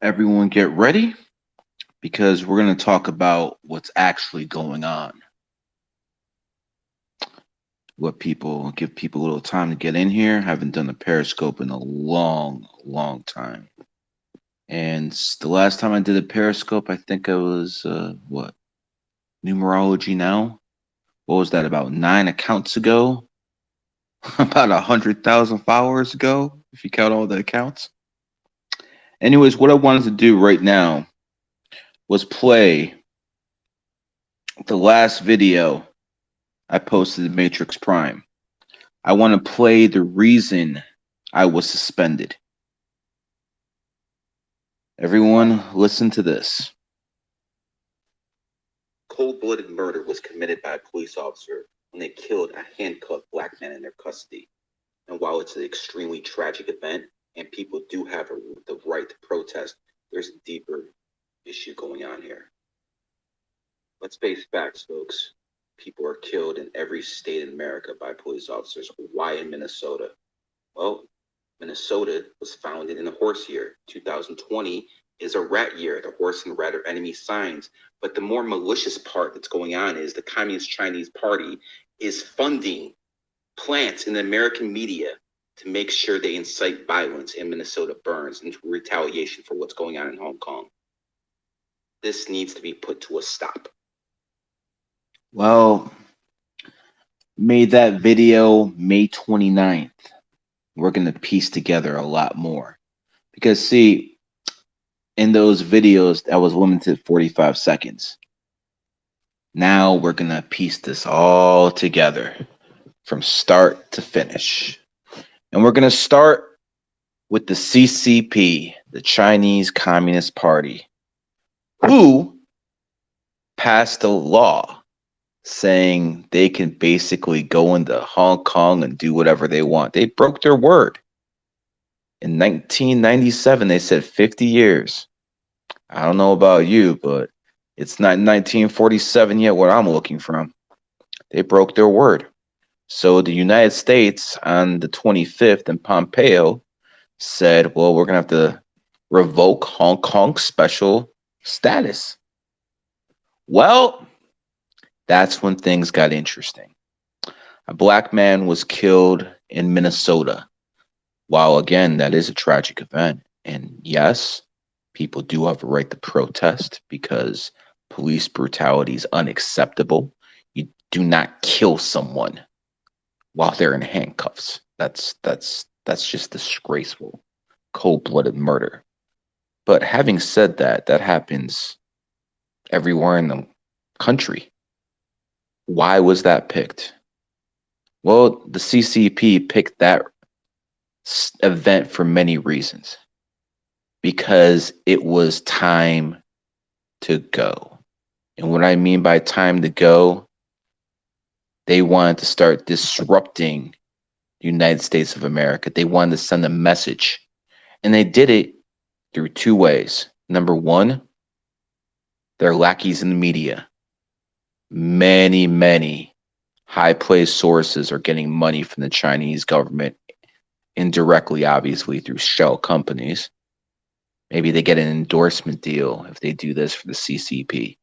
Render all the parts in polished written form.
Everyone get ready because we're going to talk about what's actually going on. What people give people a little time to get in here. Haven't done a Periscope in a long, long time. And the last time I did a Periscope, I think I was what numerology now. What was that? About 9 accounts ago. About 100,000 followers ago, if you count all the accounts. Anyways, what I wanted to do right now was play the last video I posted in Matrix Prime. I want to play the reason I was suspended. Everyone, listen to this. Cold-blooded murder was committed by a police officer when they killed a handcuffed black man in their custody. And while it's an extremely tragic event and people do have the right to protest, there's a deeper issue going on here. Let's face facts, folks. People are killed in every state in America by police officers. Why in Minnesota? Well, Minnesota was founded in a horse year. 2020 is a rat year. The horse and rat are enemy signs. But the more malicious part that's going on is the Communist Chinese Party is funding plants in the American media to make sure they incite violence in Minnesota burns in retaliation for what's going on in Hong Kong. This needs to be put to a stop. Well, made that video May 29th. We're going to piece together a lot more. Because, see, in those videos, that was limited 45 seconds. Now we're going to piece this all together from start to finish. And we're going to start with the CCP, the Chinese Communist Party, who passed a law saying they can basically go into Hong Kong and do whatever they want. They broke their word. In 1997, they said 50 years. I don't know about you, but it's not 1947 yet where I'm looking from. They broke their word. So the United States on the 25th in Pompeo said, well, we're going to have to revoke Hong Kong's special status. Well, that's when things got interesting. A black man was killed in Minnesota. While, again, that is a tragic event. And yes, people do have a right to protest because police brutality is unacceptable. You do not kill someone while they're in handcuffs. That's just disgraceful, cold-blooded murder. But having said that, that happens everywhere in the country. Why was that picked? Well, the CCP picked that event for many reasons. Because it was time to go. And what I mean by time to go, they wanted to start disrupting the United States of America. They wanted to send a message. And they did it through two ways. Number one, they're lackeys in the media. Many high-placed sources are getting money from the Chinese government indirectly, obviously, through shell companies. Maybe they get an endorsement deal if they do this for the CCP.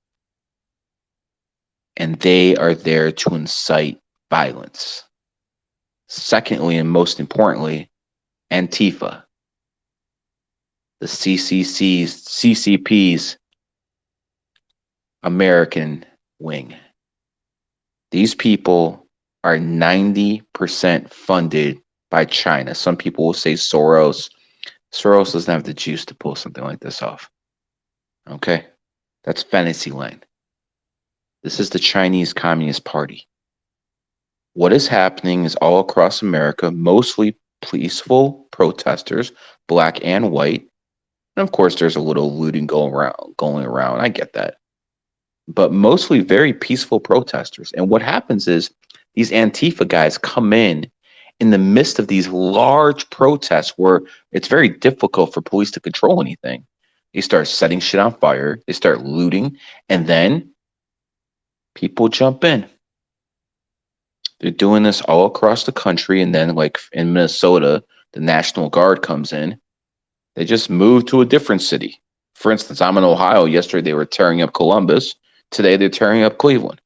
And they are there to incite violence. Secondly, and most importantly, Antifa, the CCP's American wing. These people are 90% funded by China. Some people will say Soros. Soros doesn't have the juice to pull something like this off. Okay? That's fantasy land. This is the Chinese Communist Party. What is happening is all across America, mostly peaceful protesters, black and white. And of course, there's a little looting going around. I get that. But mostly very peaceful protesters. And what happens is these Antifa guys come in the midst of these large protests where it's very difficult for police to control anything. They start setting shit on fire. They start looting. And then people jump in. They're doing this all across the country. And then, like in Minnesota, the National Guard comes in. They just move to a different city. For instance, I'm in Ohio. Yesterday they were tearing up Columbus. Today they're tearing up Cleveland.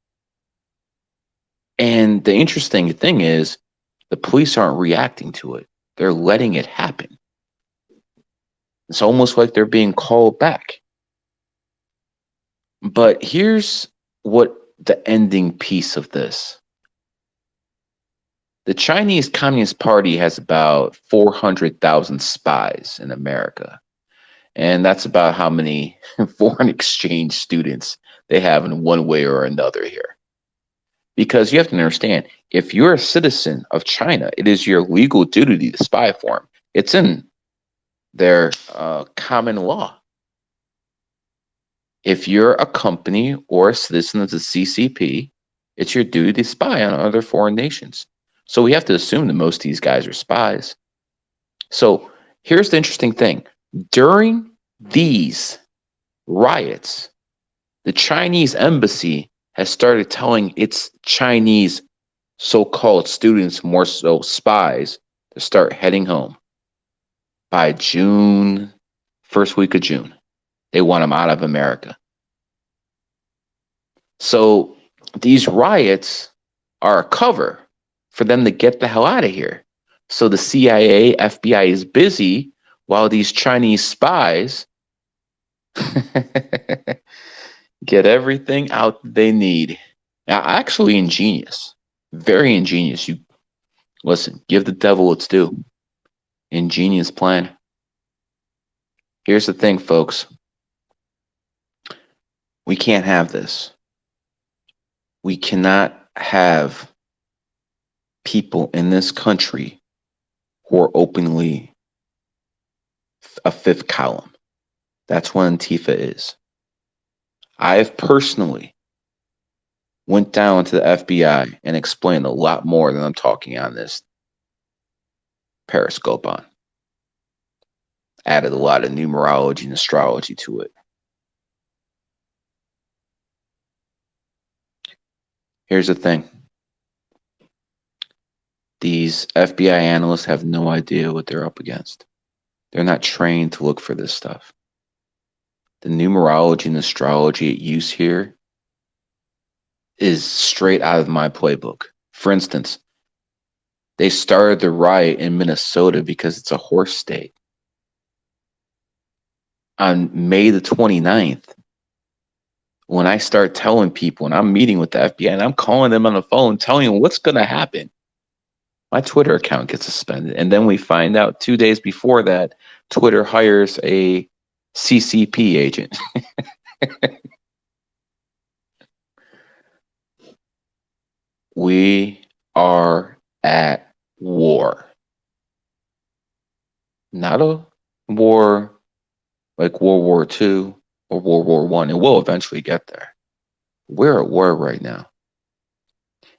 And the interesting thing is the police aren't reacting to it. They're letting it happen. It's almost like they're being called back. But here's what the ending piece of this. The Chinese Communist Party has about 400,000 spies in America. And that's about how many foreign exchange students they have in one way or another here. Because you have to understand, if you're a citizen of China, it is your legal duty to spy for them. It's in their common law. If you're a company or a citizen of the CCP, it's your duty to spy on other foreign nations. So we have to assume that most of these guys are spies. So here's the interesting thing. During these riots, the Chinese embassy has started telling its Chinese so-called students, more so spies, to start heading home by June, first week of June. They want them out of America. So these riots are a cover for them to get the hell out of here. So the CIA, FBI is busy while these Chinese spies get everything out they need. Now, actually ingenious, very ingenious. You listen, give the devil its due. Ingenious plan. Here's the thing, folks. We can't have this. We cannot have people in this country who are openly a fifth column. That's what Antifa is. I've personally went down to the FBI and explained a lot more than I'm talking on this Periscope on. Added a lot of numerology and astrology to it. Here's the thing. These FBI analysts have no idea what they're up against. They're not trained to look for this stuff. The numerology and astrology at use here is straight out of my playbook. For instance, they started the riot in Minnesota because it's a horse state. On May the 29th, when I start telling people, and I'm meeting with the FBI, and I'm calling them on the phone, telling them what's going to happen, my Twitter account gets suspended. And then we find out 2 days before that, Twitter hires a CCP agent. We are at war. Not a war like World War II or World War I. And we'll eventually get there. We're at war right now.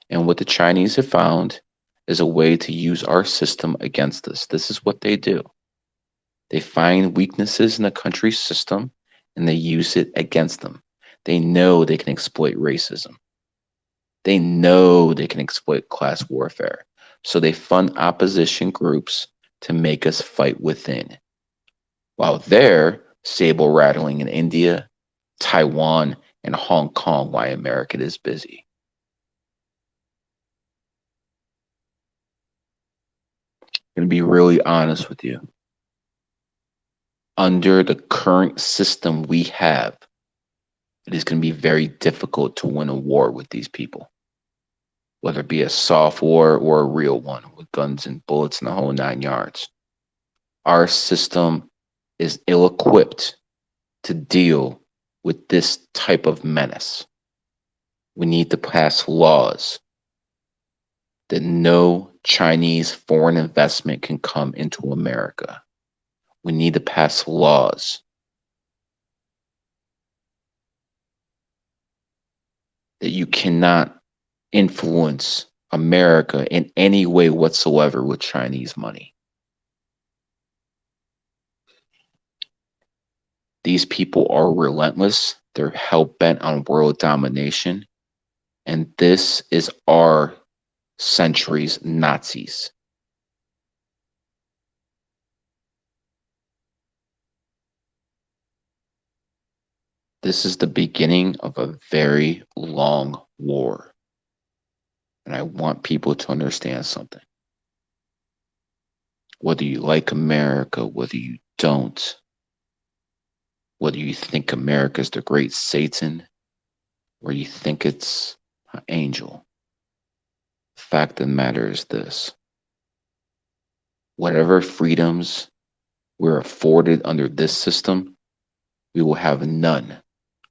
And what the Chinese have found is a way to use our system against us. This is what they do. They find weaknesses in the country's system and they use it against them. They know they can exploit racism. They know they can exploit class warfare. So they fund opposition groups to make us fight within. While they're saber rattling in India, Taiwan, and Hong Kong while America is busy. I'm going to be really honest with you. Under the current system we have, it is going to be very difficult to win a war with these people. Whether it be a soft war or a real one with guns and bullets and the whole 9 yards. Our system is ill-equipped to deal with this type of menace. We need to pass laws that no Chinese foreign investment can come into America. We need to pass laws that you cannot influence America in any way whatsoever with Chinese money. These people are relentless. They're hell-bent on world domination. And this is our century's Nazis. This is the beginning of a very long war. And I want people to understand something. Whether you like America, whether you don't, whether you think America is the great Satan, or you think it's an angel, the fact of the matter is this. Whatever freedoms we're afforded under this system, we will have none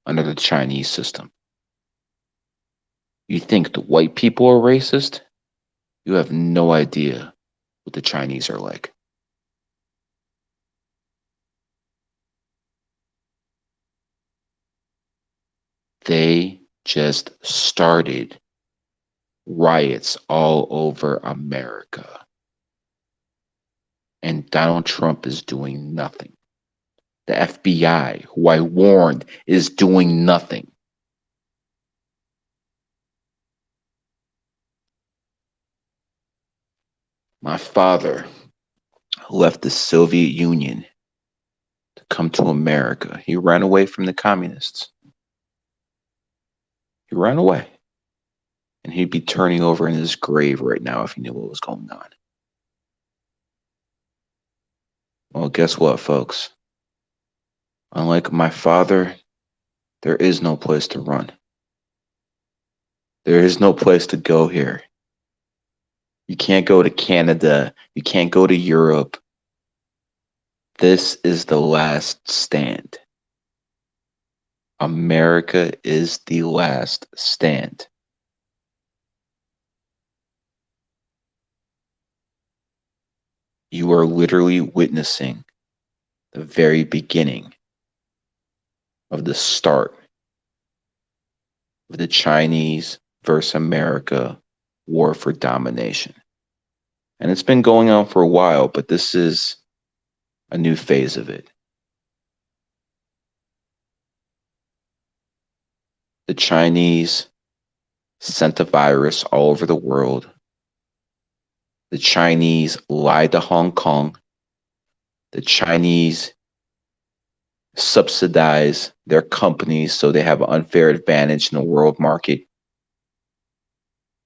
under the Chinese system. You think the white people are racist? You have no idea what the Chinese are like. They just started riots all over America. And Donald Trump is doing nothing. The FBI, who I warned, is doing nothing. My father left the Soviet Union to come to America. He ran away from the communists. He ran away. And he'd be turning over in his grave right now if he knew what was going on. Well, guess what, folks? Unlike my father, there is no place to run. There is no place to go here. You can't go to Canada. You can't go to Europe. This is the last stand. America is the last stand. You are literally witnessing the very beginning of the start of the Chinese versus America war for domination. And it's been going on for a while, but this is a new phase of it. The Chinese sent a virus all over the world. The Chinese lied to Hong Kong. The Chinese subsidize their companies so they have an unfair advantage in the world market.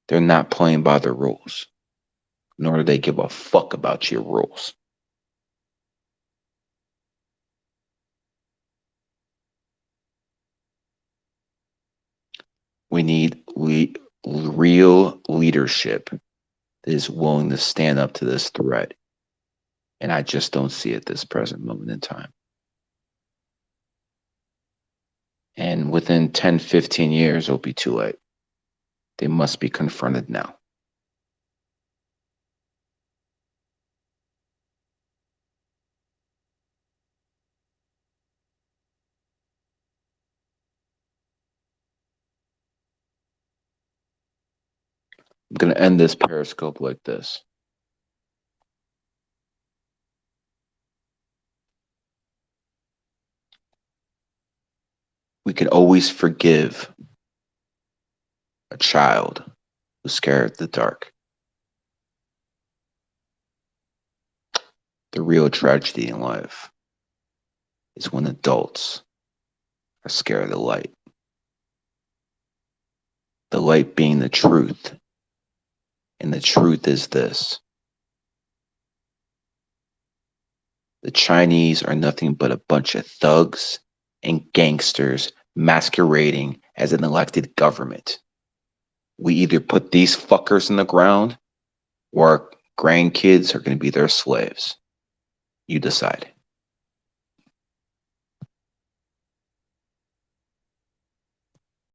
They're not playing by the rules, nor do they give a fuck about your rules. We need real leadership that is willing to stand up to this threat. And I just don't see it at this present moment in time. And within 10, 15 years, it'll be too late. They must be confronted now. I'm going to end this Periscope like this. We can always forgive a child who's scared of the dark. The real tragedy in life is when adults are scared of the light. The light being the truth. And the truth is this. The Chinese are nothing but a bunch of thugs and gangsters masquerading as an elected government. We either put these fuckers in the ground or our grandkids are going to be their slaves. You decide.